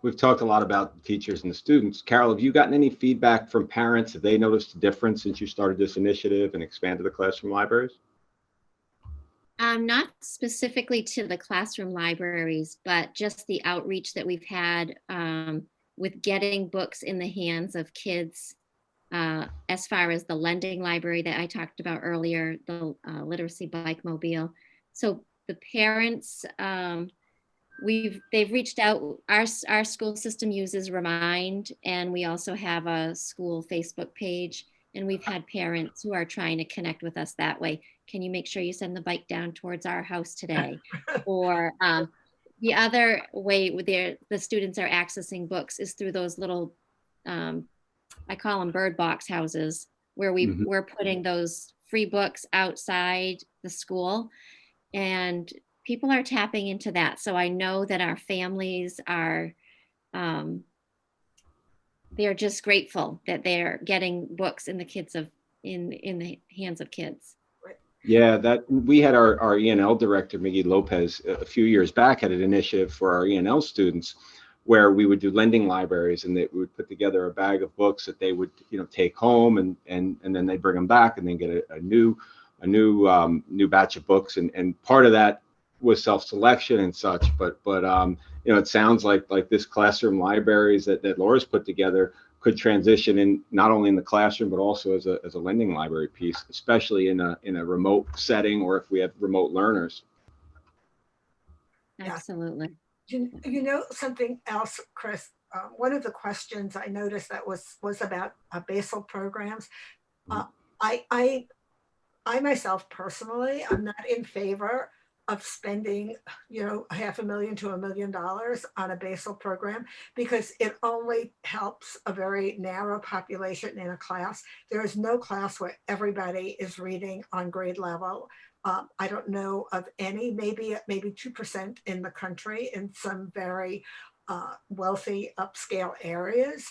we've talked a lot about the teachers and the students. Carol, have you gotten any feedback from parents? Have they noticed a difference since you started this initiative and expanded the classroom libraries? Not specifically to the classroom libraries, but just the outreach that we've had with getting books in the hands of kids, as far as the lending library that I talked about earlier, the literacy bike mobile. So the parents, they've reached out. Our school system uses Remind, and we also have a school Facebook page. And we've had parents who are trying to connect with us that way. Can you make sure you send the bike down towards our house today? Or the other way the students are accessing books is through those little, I call them bird box houses, where we're putting those free books outside the school, and people are tapping into that. So I know that our families are, they're just grateful that they're getting books in the hands of kids. Yeah, that we had our E&L director, Miggy Lopez, a few years back had an initiative for our E&L students where we would do lending libraries, and they would put together a bag of books that they would, take home, and then they bring them back and then get a new batch of books, and part of that was self-selection and such. But it sounds like this classroom libraries that Laura's put together could transition in not only in the classroom but also as a lending library piece, especially in a remote setting, or if we have remote learners. Absolutely. You know something else, Kris? One of the questions I noticed that was about BAZE Programs. I myself personally, I'm not in favor of spending, $500,000 to $1 million on a BAZE program, because it only helps a very narrow population in a class. There is no class where everybody is reading on grade level. I don't know of any, maybe 2% in the country in some very wealthy upscale areas.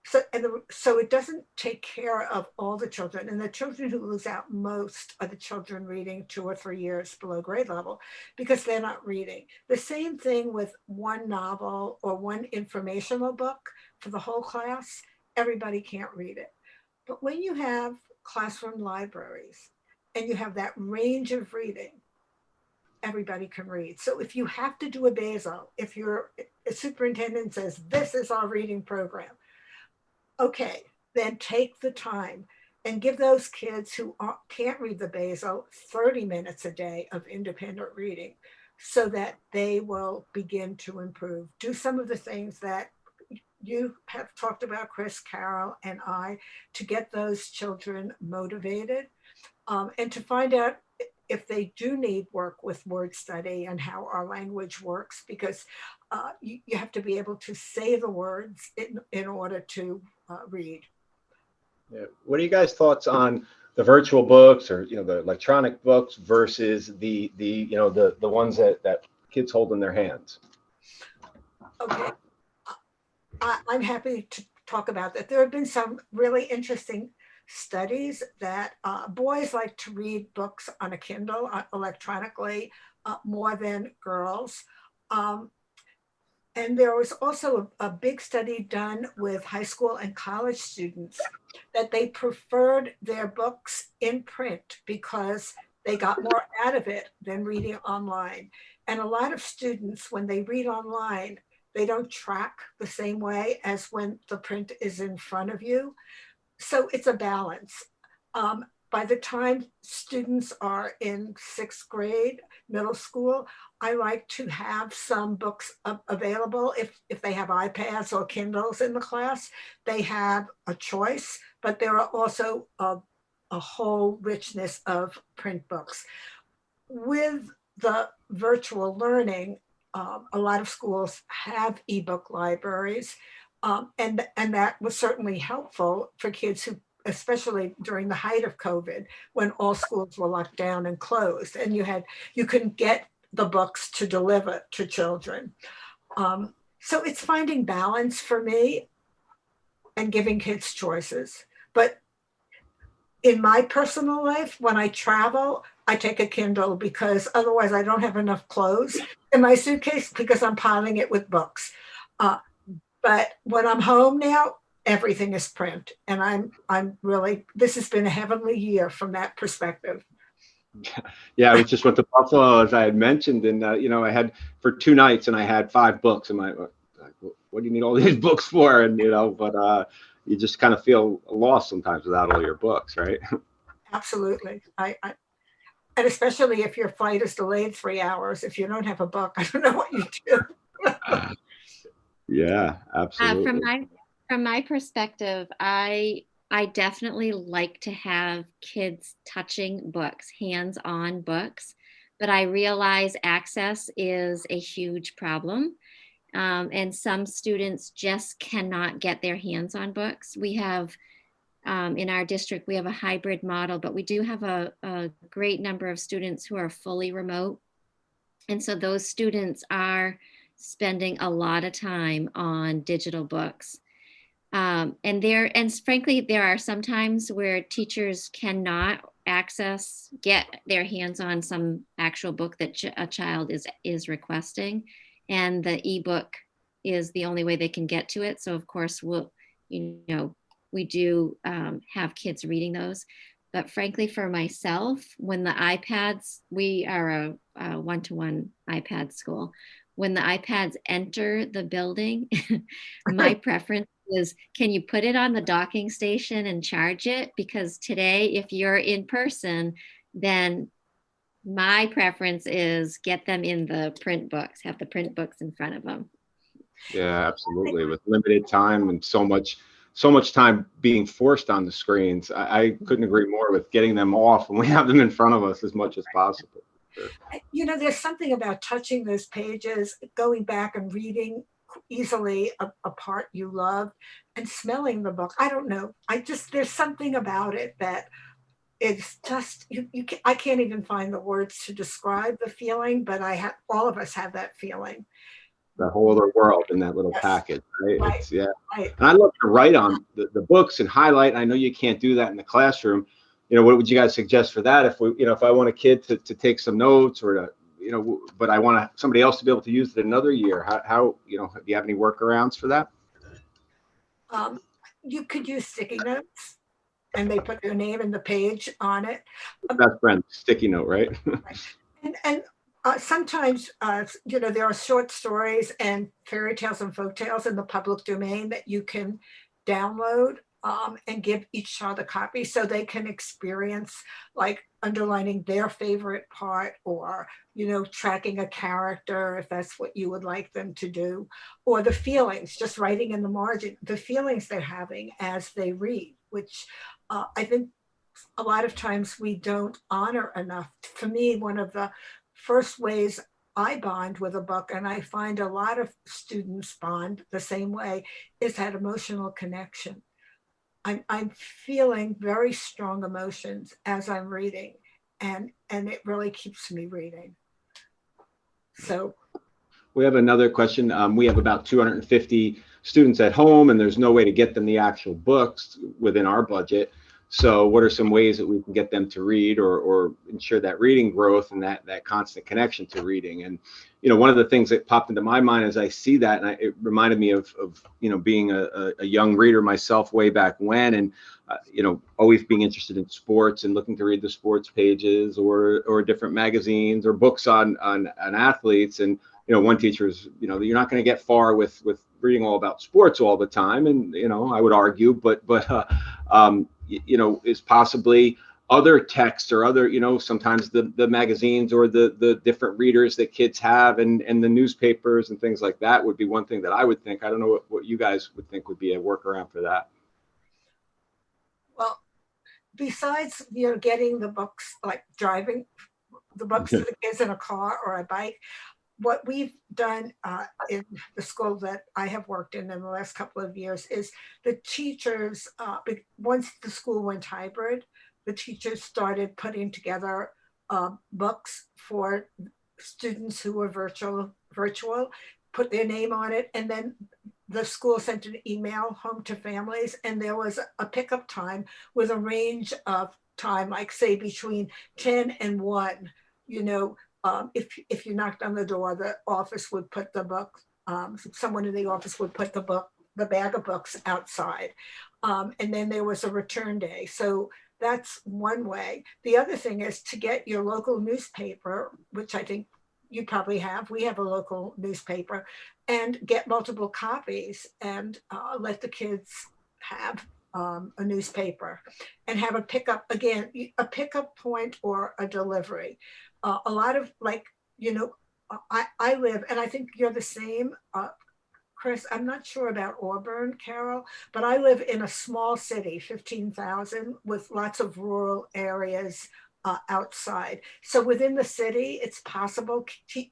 So it doesn't take care of all the children, and the children who lose out most are the children reading 2 or 3 years below grade level, because they're not reading. The same thing with one novel or one informational book for the whole class. Everybody can't read it. But when you have classroom libraries and you have that range of reading, everybody can read. So if you have to do a BAZE, if your superintendent says, this is our reading program, okay, then take the time and give those kids who can't read the BAZE 30 minutes a day of independent reading, so that they will begin to improve. Do some of the things that you have talked about, Kris, Carol, and I, to get those children motivated, and to find out if they do need work with word study and how our language works, because you have to be able to say the words in order to read. Yeah. What are you guys' thoughts on the virtual books, or the electronic books versus the ones that kids hold in their hands? Okay, I'm happy to talk about that. There have been some really interesting studies that boys like to read books on a Kindle electronically more than girls. And there was also a big study done with high school and college students that they preferred their books in print because they got more out of it than reading online. And a lot of students, when they read online, they don't track the same way as when the print is in front of you. So it's a balance. By the time students are in 6th grade, middle school, I like to have some books available. If they have iPads or Kindles in the class, they have a choice, but there are also a whole richness of print books. With the virtual learning, a lot of schools have ebook libraries, and that was certainly helpful for kids who, especially during the height of COVID, when all schools were locked down and closed, and you couldn't get the books to deliver to children. So it's finding balance for me and giving kids choices. But in my personal life, when I travel, I take a Kindle because otherwise I don't have enough clothes in my suitcase because I'm piling it with books. Uh, but when I'm home now, everything is print, and I'm really, this has been a heavenly year from that perspective. Yeah, I was just went to Buffalo, as I had mentioned, and I had for 2 nights, and I had 5 books. And what do you need all these books for? And but you just kind of feel lost sometimes without all your books, right? Absolutely. And especially if your flight is delayed 3 hours, if you don't have a book, I don't know what you do. Yeah, From absolutely. my perspective, I definitely like to have kids touching books, hands-on books, but I realize access is a huge problem. And some students just cannot get their hands on books. We have in our district, we have a hybrid model, but we do have a great number of students who are fully remote. And so those students are spending a lot of time on digital books. And frankly, there are some times where teachers cannot get their hands on some actual book that a child is requesting, and the ebook is the only way they can get to it. So of course, you know, we do have kids reading those. But frankly, for myself, when the iPads, we are a one-to-one iPad school. When the iPads enter the building, my preference is, can you put it on the docking station and charge it? Because today, if you're in person, then my preference is get them in the print books, have the print books in front of them. Yeah, absolutely. With limited time and so much time being forced on the screens, I couldn't agree more with getting them off when we have them in front of us as much as possible. Sure. There's something about touching those pages, going back and reading easily a part you love, and smelling the book. I don't know. There's something about it that it's just, I can't even find the words to describe the feeling, but all of us have that feeling. That whole other world in that little Yes, package, right? right, It's yeah. right. And I love to write on the books and highlight. I know you can't do that in the classroom. What would you guys suggest for that? If I want a kid to take some notes or but I want somebody else to be able to use it another year. How do you have any workarounds for that? Um, you could use sticky notes, and they put their name and the page on it. Best friend, sticky note, right? And sometimes, there are short stories and fairy tales and folk tales in the public domain that you can download, and give each child a copy so they can experience, like, underlining their favorite part, or, tracking a character if that's what you would like them to do, or the feelings, just writing in the margin, the feelings they're having as they read, which I think a lot of times we don't honor enough. For me, one of the first ways I bond with a book, and I find a lot of students bond the same way, is that emotional connection. I'm feeling very strong emotions as I'm reading, and it really keeps me reading. So We have another question. We have about 250 students at home, and there's no way to get them the actual books within our budget. So what are some ways that we can get them to read, or ensure that reading growth and that constant connection to reading? And one of the things that popped into my mind as I see that, and it reminded me of being a young reader myself way back when, and always being interested in sports and looking to read the sports pages or different magazines or books on athletes. And one teacher is, you're not going to get far with reading all about sports all the time. And, I would argue, but is possibly other texts or other, sometimes the magazines or the different readers that kids have and the newspapers and things like that would be one thing that I would think. I don't know what you guys would think would be a workaround for that. well, besides getting the books, like driving the books to the kids in a car or a bike, what we've done in the school that I have worked in the last couple of years is the teachers, once the school went hybrid, the teachers started putting together books for students who were virtual, put their name on it, and then the school sent an email home to families, and there was a pickup time with a range of time, like say between 10 and 1. You know, if you knocked on the door, the office would put the book, someone in the office would put the bag of books outside. And then there was a return day. So that's one way. The other thing is to get your local newspaper, which I think you probably have. We have a local newspaper, and get multiple copies and let the kids have a newspaper and have a pickup, again, a pickup point or a delivery. A lot of, like, you know, I live, and I think you're the same, Kris, I'm not sure about Auburn, Carol, but I live in a small city, 15,000, with lots of rural areas outside. So within the city, it's possible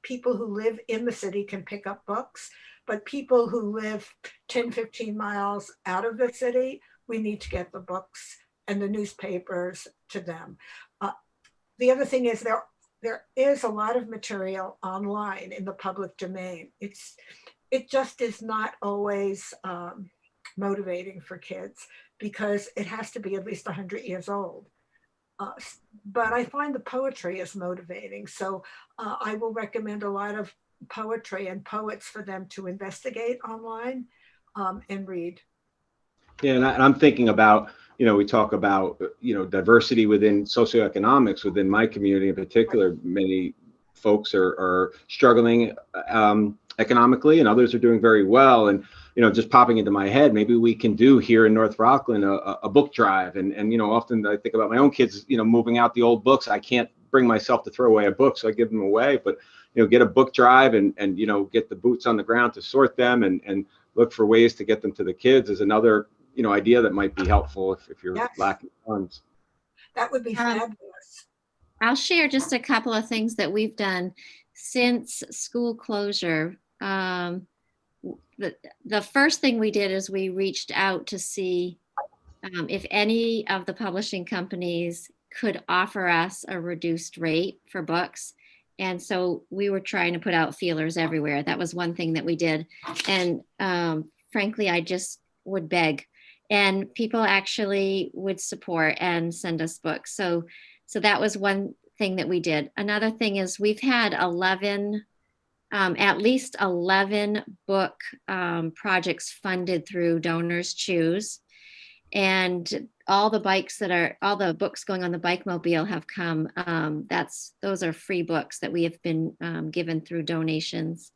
people who live in the city can pick up books, but people who live 10, 15 miles out of the city, we need to get the books and the newspapers to them. The other thing is there is a lot of material online in the public domain. It just is not always motivating for kids because it has to be at least 100 years old. But I find the poetry is motivating. So I will recommend a lot of poetry and poets for them to investigate online and read. Yeah, and I'm thinking about, you know, we talk about, you know, diversity within socioeconomics within my community in particular. Many folks are struggling economically, and others are doing very well. And, you know, just popping into my head, maybe we can do here in North Rockland a book drive. And, you know, often I think about my own kids, you know, moving out the old books. I can't bring myself to throw away a book, so I give them away. But, you know, get a book drive and you know, get the boots on the ground to sort them and look for ways to get them to the kids is another, you know, idea that might be helpful if you're lacking funds. That would be fabulous. I'll share just a couple of things that we've done since school closure. The first thing we did is we reached out to see if any of the publishing companies could offer us a reduced rate for books. And so we were trying to put out feelers everywhere. That was one thing that we did. And frankly, I just would beg. And people actually would support and send us books. So that was one thing that we did. Another thing is we've had at least 11 book projects funded through Donors Choose. And all the books going on the Bike Mobile have come. Those are free books that we have been given through donations.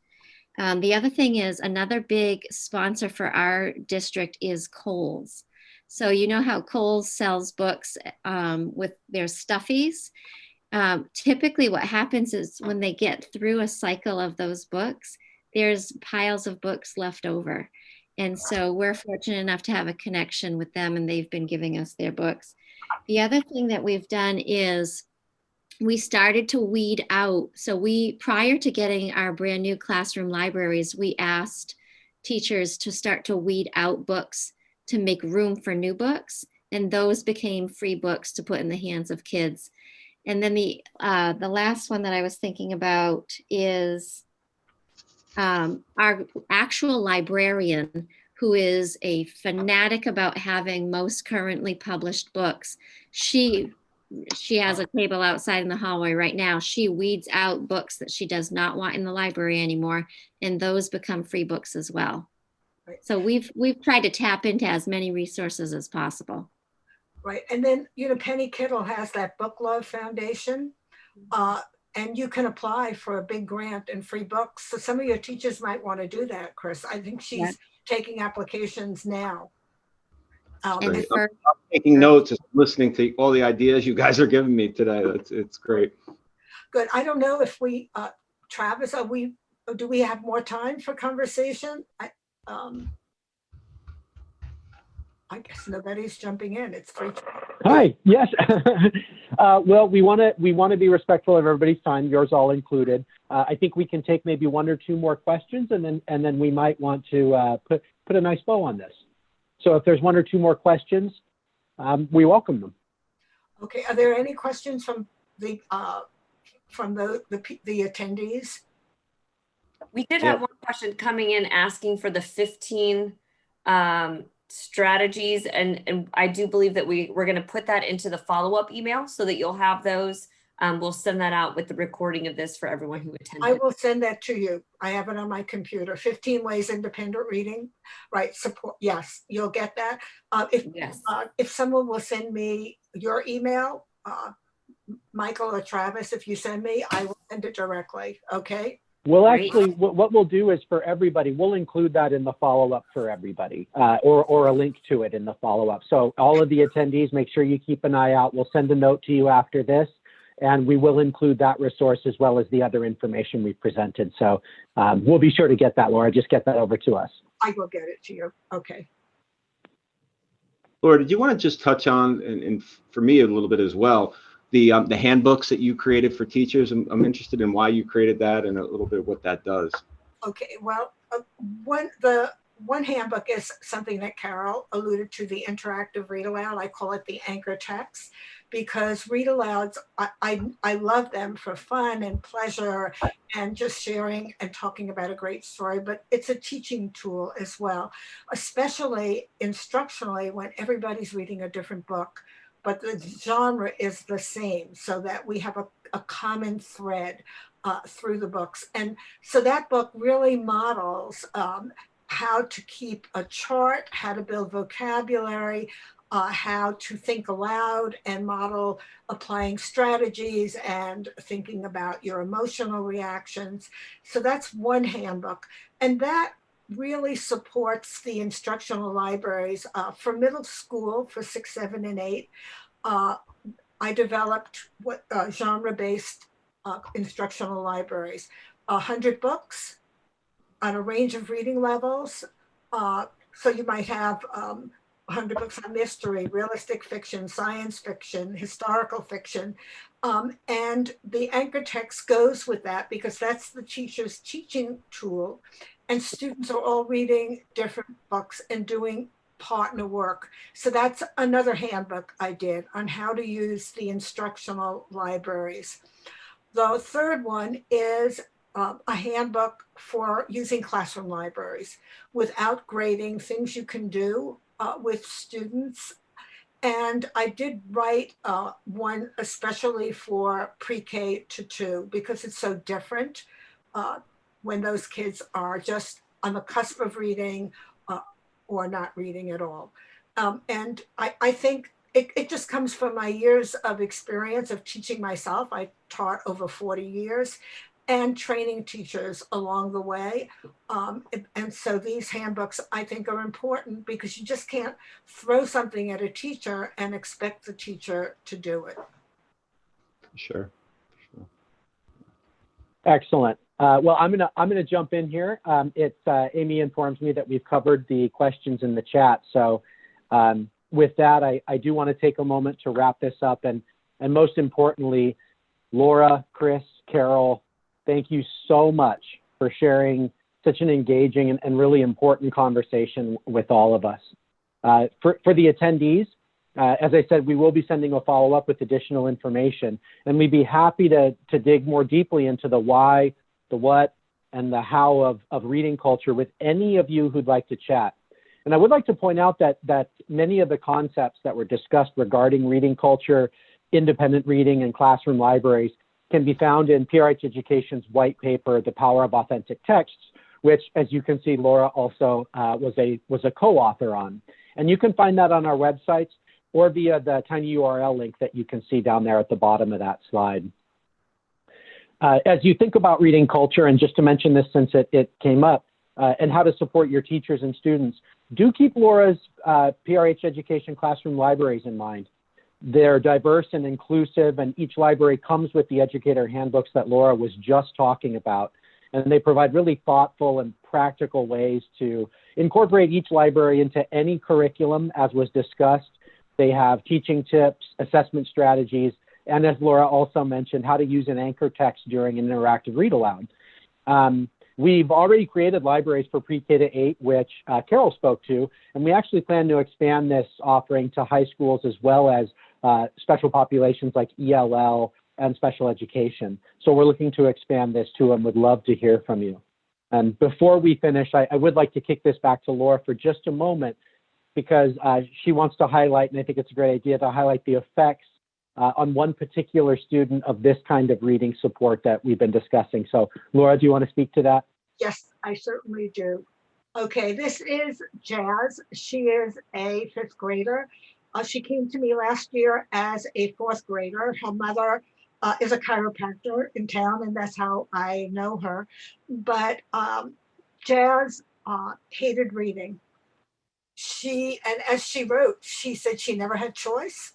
The other thing is another big sponsor for our district is Kohl's. So you know how Kohl's sells books with their stuffies. Typically what happens is when they get through a cycle of those books, there's piles of books left over. And so we're fortunate enough to have a connection with them, and they've been giving us their books. The other thing that we've done is we started to weed out. So prior to getting our brand new classroom libraries, we asked teachers to start to weed out books to make room for new books. And those became free books to put in the hands of kids. And then the last one that I was thinking about is our actual librarian, who is a fanatic about having most currently published books. She has a table outside in the hallway right now. She weeds out books that she does not want in the library anymore, and those become free books as well. Right. So we've tried to tap into as many resources as possible. Right. And then, you know, Penny Kittle has that Book Love Foundation, and you can apply for a big grant and free books. So some of your teachers might want to do that, Kris. I think she's taking applications now. I'm taking notes, listening to all the ideas you guys are giving me today. It's great. Good. I don't know if Travis, do we have more time for conversation? I guess nobody's jumping in. It's free. Hi. Yes. Well, we want to be respectful of everybody's time, yours all included. I think we can take maybe one or two more questions, and then we might want to put a nice bow on this. So if there's one or two more questions, we welcome them. Okay. Are there any questions from the attendees? We did Yep. have one question coming in asking for the 15 strategies, and I do believe that we're going to put that into the follow-up email so that you'll have those. We'll send that out with the recording of this for everyone who attended. I will send that to you. I have it on my computer. 15 ways independent reading, right? Support. Yes, you'll get that. Yes. If someone will send me your email, Michael or Travis, if you send me, I will send it directly. Okay. We'll Great. actually, what we'll do is for everybody, we'll include that in the follow-up for everybody, or a link to it in the follow-up. So all of the attendees, make sure you keep an eye out. We'll send a note to you after this, and we will include that resource as well as the other information we presented. So we'll be sure to get that, Laura. Just get that over to us. I will get it to you. Okay. Laura, did you want to just touch on, and for me a little bit as well, the handbooks that you created for teachers? I'm interested in why you created that and a little bit what that does. Okay, well, one handbook is something that Carol alluded to, the interactive read aloud. I call it the anchor text, because read alouds, I love them for fun and pleasure and just sharing and talking about a great story, but it's a teaching tool as well, especially instructionally when everybody's reading a different book, but the genre is the same, so that we have a common thread through the books. And so that book really models how to keep a chart, how to build vocabulary, how to think aloud and model applying strategies and thinking about your emotional reactions. So that's one handbook. And that really supports the instructional libraries for middle school for 6, 7, and 8. I developed what genre-based instructional libraries, 100 books on a range of reading levels. So you might have 100 books on mystery, realistic fiction, science fiction, historical fiction. And the anchor text goes with that because that's the teacher's teaching tool. And students are all reading different books and doing partner work. So that's another handbook I did on how to use the instructional libraries. The third one is a handbook for using classroom libraries without grading, things you can do with students. And I did write one especially for pre-K to 2 because it's so different when those kids are just on the cusp of reading or not reading at all. And I think it just comes from my years of experience of teaching myself. I taught over 40 years and training teachers along the way. And so these handbooks, I think, are important because you just can't throw something at a teacher and expect the teacher to do it. Sure. Excellent. Well, I'm gonna jump in here. Amy informs me that we've covered the questions in the chat. So with that, I do want to take a moment to wrap this up. And most importantly, Laura, Kris, Carol, thank you so much for sharing such an engaging and really important conversation with all of us. For the attendees, as I said, we will be sending a follow-up with additional information, and we'd be happy to dig more deeply into the why, the what, and the how of reading culture with any of you who'd like to chat. And I would like to point out that many of the concepts that were discussed regarding reading culture, independent reading, and classroom libraries can be found in PRH Education's white paper, The Power of Authentic Texts, which, as you can see, Laura also was a co-author on. And you can find that on our websites or via the tiny URL link that you can see down there at the bottom of that slide. As you think about reading culture, and just to mention this since it came up, and how to support your teachers and students, do keep Laura's PRH Education classroom libraries in mind. They're diverse and inclusive, and each library comes with the educator handbooks that Laura was just talking about. And they provide really thoughtful and practical ways to incorporate each library into any curriculum, as was discussed. They have teaching tips, assessment strategies, and as Laura also mentioned, how to use an anchor text during an interactive read aloud. We've already created libraries for pre-K to 8, which Carol spoke to, and we actually plan to expand this offering to high schools as well as special populations like ELL and special education. So we're looking to expand this too and would love to hear from you. Before we finish, I would like to kick this back to Laura for just a moment, because she wants to highlight, and I think it's a great idea to highlight the effects on one particular student of this kind of reading support that we've been discussing. So Laura, do you want to speak to that? Yes, I certainly do. Okay, this is Jazz. She is a 5th grader. She came to me last year as a 4th grader. Her mother is a chiropractor in town, and that's how I know her. But Jazz hated reading. And as she wrote, she said she never had choice.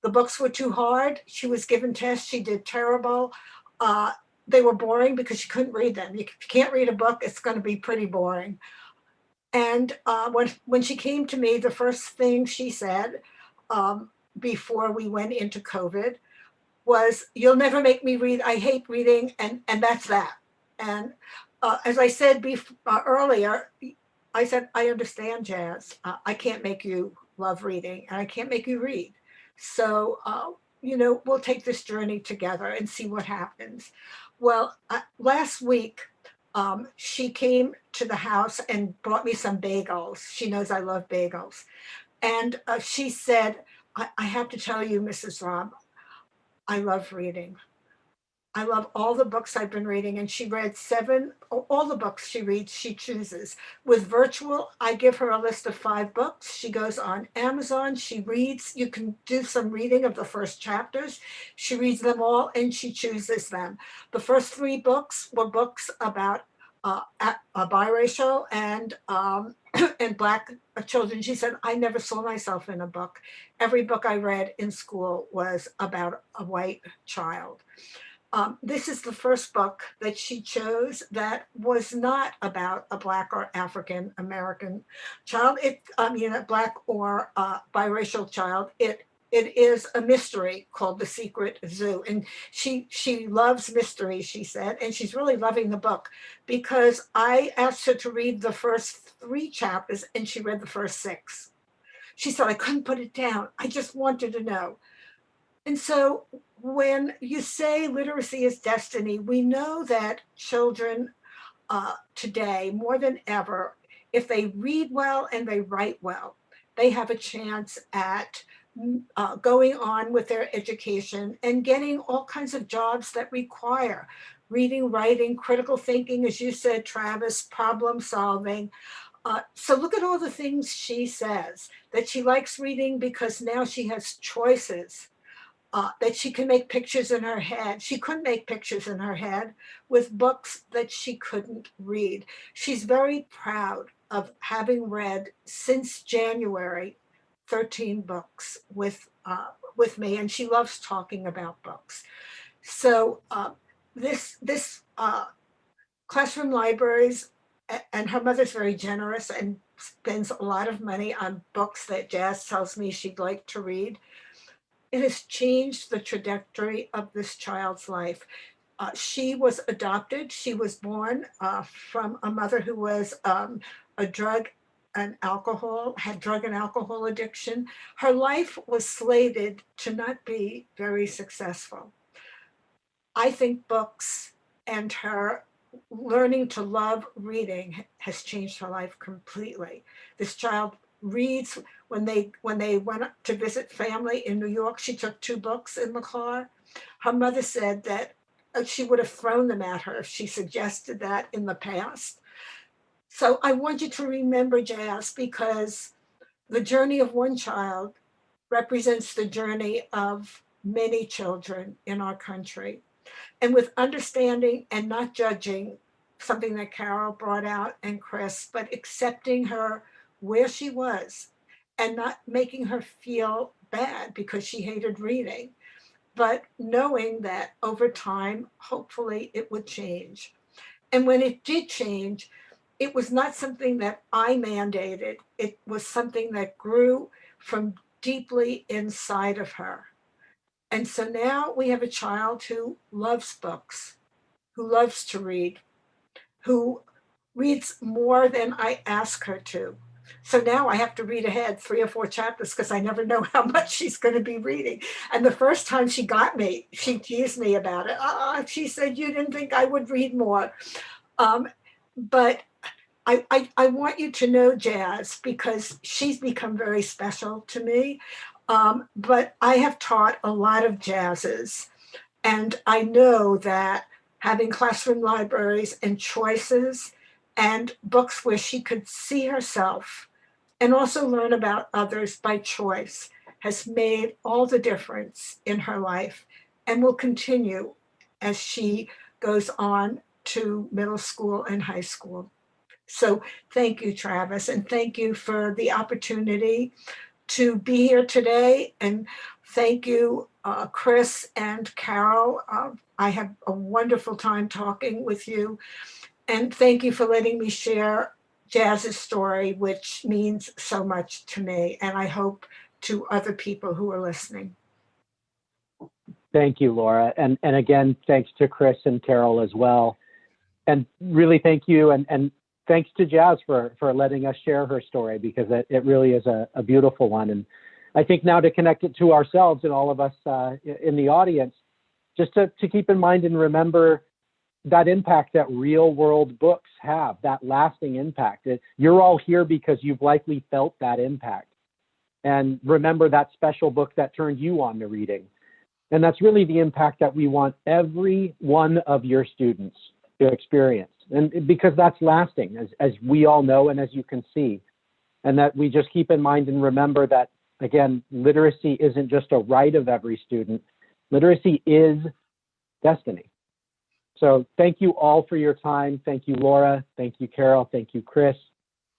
The books were too hard. She was given tests. She did terrible. They were boring because she couldn't read them. If you can't read a book, it's going to be pretty boring. And when she came to me, the first thing she said before we went into COVID was, "You'll never make me read. I hate reading," and that's that. And as I said earlier, I said, "I understand, Jazz. I can't make you love reading, and I can't make you read. So, we'll take this journey together and see what happens." Well, last week, she came to the house and brought me some bagels. She knows I love bagels. And she said, I have to tell you, Mrs. Robb, I love reading. I love all the books I've been reading." And she read all the books she reads, she chooses. With virtual, I give her a list of 5 books. She goes on Amazon, she reads. You can do some reading of the first chapters. She reads them all and she chooses them. The first 3 books were books about biracial and and Black children. She said, "I never saw myself in a book. Every book I read in school was about a white child." This is the first book that she chose that was not about a Black or African American child. A Black or biracial child. It is a mystery called The Secret Zoo. And she loves mystery, she said, and she's really loving the book because I asked her to read the first 3 chapters and she read the first 6. She said, "I couldn't put it down. I just wanted to know." And so when you say literacy is destiny, we know that children today, more than ever, if they read well and they write well, they have a chance at going on with their education and getting all kinds of jobs that require reading, writing, critical thinking, as you said, Travis, problem solving. So look at all the things she says, that she likes reading because now she has choices. That she can make pictures in her head. She couldn't make pictures in her head with books that she couldn't read. She's very proud of having read since January 13 books with me, and she loves talking about books. So this classroom libraries, and her mother's very generous and spends a lot of money on books that Jazz tells me she'd like to read. It has changed the trajectory of this child's life. She was adopted. She was born from a mother who was had drug and alcohol addiction. Her life was slated to not be very successful. I think books and her learning to love reading has changed her life completely. This child reads. When they went to visit family in New York, she took 2 books in the car. Her mother said that she would have thrown them at her if she suggested that in the past. So I want you to remember, Jazz, because the journey of one child represents the journey of many children in our country. And with understanding and not judging, something that Carol brought out and Kris, but accepting her where she was and not making her feel bad because she hated reading, but knowing that over time, hopefully it would change. And when it did change, it was not something that I mandated. It was something that grew from deeply inside of her. And so now we have a child who loves books, who loves to read, who reads more than I ask her to. So now I have to read ahead 3 or 4 chapters because I never know how much she's going to be reading. And the first time she got me, she teased me about it. She said, "You didn't think I would read more." But I want you to know Jazz because she's become very special to me. But I have taught a lot of Jazzes, and I know that having classroom libraries and choices and books where she could see herself and also learn about others by choice has made all the difference in her life and will continue as she goes on to middle school and high school. So thank you, Travis, and thank you for the opportunity to be here today. And thank you, Kris and Carol. I have a wonderful time talking with you. And thank you for letting me share Jazz's story, which means so much to me. And I hope to other people who are listening. Thank you, Laura. And again, thanks to Kris and Carol as well. And really thank you. And thanks to Jazz for letting us share her story, because it really is a beautiful one. And I think now to connect it to ourselves and all of us in the audience, just to keep in mind and remember that impact that real world books have, that lasting impact. You're all here because you've likely felt that impact. And remember that special book that turned you on to reading. And that's really the impact that we want every one of your students to experience. And because that's lasting, as we all know and as you can see. And that we just keep in mind and remember that, again, literacy isn't just a right of every student. Literacy is destiny. So thank you all for your time. Thank you, Laura. Thank you, Carol. Thank you, Kris.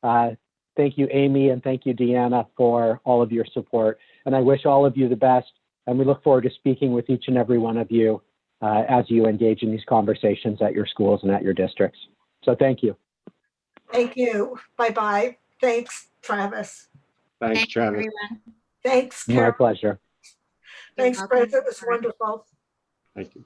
Thank you, Amy. And thank you, Deanna, for all of your support. And I wish all of you the best. And we look forward to speaking with each and every one of you as you engage in these conversations at your schools and at your districts. So thank you. Thank you. Bye-bye. Thanks, Travis. Thanks, Travis. everyone. Thanks, My Carol. pleasure. Thanks, You're welcome. Kris. It was wonderful. Thank you.